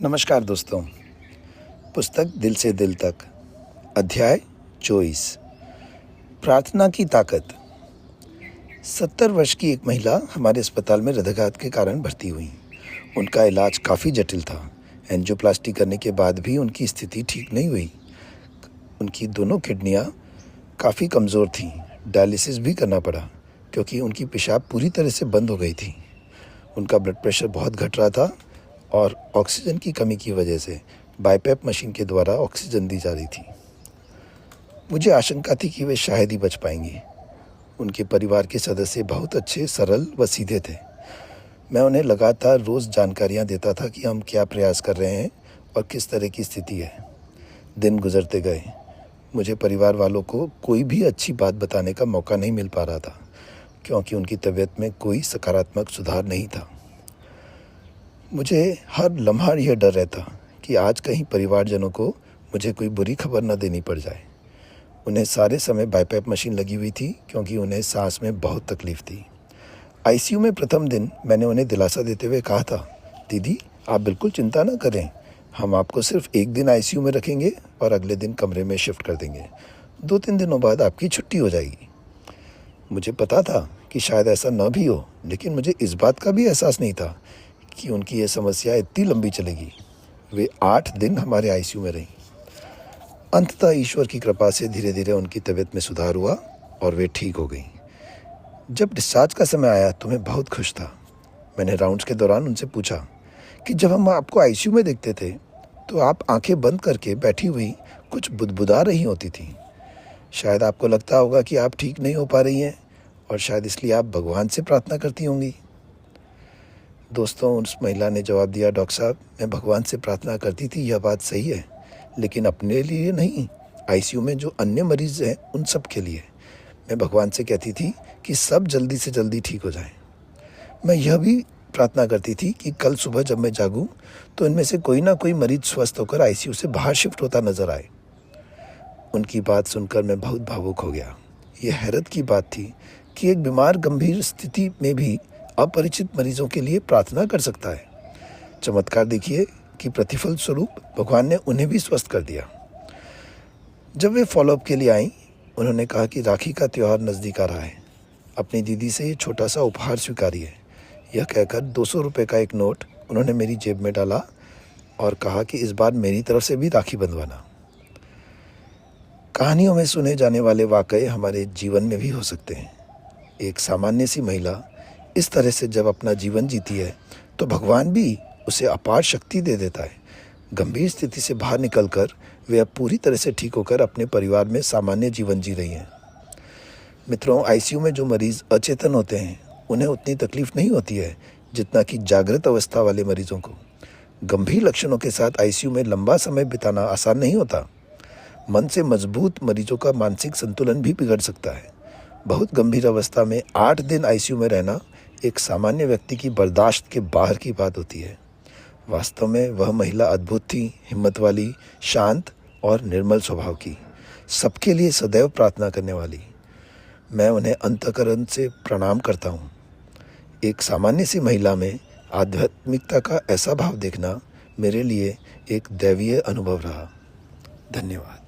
नमस्कार दोस्तों। पुस्तक दिल से दिल तक, अध्याय 24, प्रार्थना की ताकत। 70 वर्ष की एक महिला हमारे अस्पताल में हृदयाघात के कारण भर्ती हुई। उनका इलाज काफ़ी जटिल था। एंजियोप्लास्टी करने के बाद भी उनकी स्थिति ठीक नहीं हुई। उनकी दोनों किडनियां काफ़ी कमज़ोर थीं। डायलिसिस भी करना पड़ा क्योंकि उनकी पेशाब पूरी तरह से बंद हो गई थी। उनका ब्लड प्रेशर बहुत घट रहा था और ऑक्सीजन की कमी की वजह से बाईपैप मशीन के द्वारा ऑक्सीजन दी जा रही थी। मुझे आशंका थी कि वे शायद ही बच पाएंगी। उनके परिवार के सदस्य बहुत अच्छे, सरल व सीधे थे। मैं उन्हें लगातार रोज़ जानकारियां देता था कि हम क्या प्रयास कर रहे हैं और किस तरह की स्थिति है। दिन गुजरते गए। मुझे परिवार वालों को कोई भी अच्छी बात बताने का मौका नहीं मिल पा रहा था क्योंकि उनकी तबीयत में कोई सकारात्मक सुधार नहीं था। मुझे हर लम्हा यह डर रहता कि आज कहीं परिवारजनों को मुझे कोई बुरी खबर न देनी पड़ जाए। उन्हें सारे समय बाईपैप मशीन लगी हुई थी क्योंकि उन्हें सांस में बहुत तकलीफ थी। आईसीयू में प्रथम दिन मैंने उन्हें दिलासा देते हुए कहा था, दीदी आप बिल्कुल चिंता न करें, हम आपको सिर्फ एक दिन आईसीयू में रखेंगे और अगले दिन कमरे में शिफ्ट कर देंगे। 2-3 दिनों बाद आपकी छुट्टी हो जाएगी। मुझे पता था कि शायद ऐसा न भी हो, लेकिन मुझे इस बात का भी एहसास नहीं था कि उनकी यह समस्या इतनी लंबी चलेगी। वे 8 दिन हमारे आईसीयू में रहीं। अंततः ईश्वर की कृपा से धीरे धीरे उनकी तबीयत में सुधार हुआ और वे ठीक हो गई। जब डिस्चार्ज का समय आया तो मैं बहुत खुश था। मैंने राउंड्स के दौरान उनसे पूछा कि जब हम आपको आईसीयू में देखते थे तो आप आंखें बंद करके बैठी हुई कुछ बुदबुदा रही होती थी। शायद आपको लगता होगा कि आप ठीक नहीं हो पा रही हैं और शायद इसलिए आप भगवान से प्रार्थना करती होंगी। दोस्तों, उस महिला ने जवाब दिया, डॉक्टर साहब मैं भगवान से प्रार्थना करती थी, यह बात सही है, लेकिन अपने लिए नहीं, आईसीयू में जो अन्य मरीज हैं उन सब के लिए। मैं भगवान से कहती थी कि सब जल्दी से जल्दी ठीक हो जाएं। मैं यह भी प्रार्थना करती थी कि कल सुबह जब मैं जागूं तो इनमें से कोई ना कोई मरीज स्वस्थ होकर आईसीयू से बाहर शिफ्ट होता नजर आए। उनकी बात सुनकर मैं बहुत भावुक हो गया। यह हैरत की बात थी कि एक बीमार गंभीर स्थिति में भी अपरिचित मरीजों के लिए प्रार्थना कर सकता है। चमत्कार देखिए कि प्रतिफल स्वरूप भगवान ने उन्हें भी स्वस्थ कर दिया। जब वे फॉलोअप के लिए आईं, उन्होंने कहा कि राखी का त्यौहार नज़दीक आ रहा है, अपनी दीदी से ये छोटा सा उपहार स्वीकारिए। यह कहकर 200 रुपये का एक नोट उन्होंने मेरी जेब में डाला और कहा कि इस बार मेरी तरफ से भी राखी बंधवाना। कहानियों में सुने जाने वाले वाकये हमारे जीवन में भी हो सकते हैं। एक सामान्य सी महिला इस तरह से जब अपना जीवन जीती है तो भगवान भी उसे अपार शक्ति दे देता है। गंभीर स्थिति से बाहर निकलकर वे अब पूरी तरह से ठीक होकर अपने परिवार में सामान्य जीवन जी रही हैं। मित्रों, आईसीयू में जो मरीज अचेतन होते हैं उन्हें उतनी तकलीफ नहीं होती है जितना कि जागृत अवस्था वाले मरीजों को। गंभीर लक्षणों के साथ आईसीयू में लंबा समय बिताना आसान नहीं होता। मन से मजबूत मरीजों का मानसिक संतुलन भी बिगड़ सकता है। बहुत गंभीर अवस्था में 8 दिन आईसीयू में रहना एक सामान्य व्यक्ति की बर्दाश्त के बाहर की बात होती है। वास्तव में वह महिला अद्भुत थी, हिम्मत वाली, शांत और निर्मल स्वभाव की, सबके लिए सदैव प्रार्थना करने वाली। मैं उन्हें अंतःकरण से प्रणाम करता हूँ। एक सामान्य सी महिला में आध्यात्मिकता का ऐसा भाव देखना मेरे लिए एक दैवीय अनुभव रहा। धन्यवाद।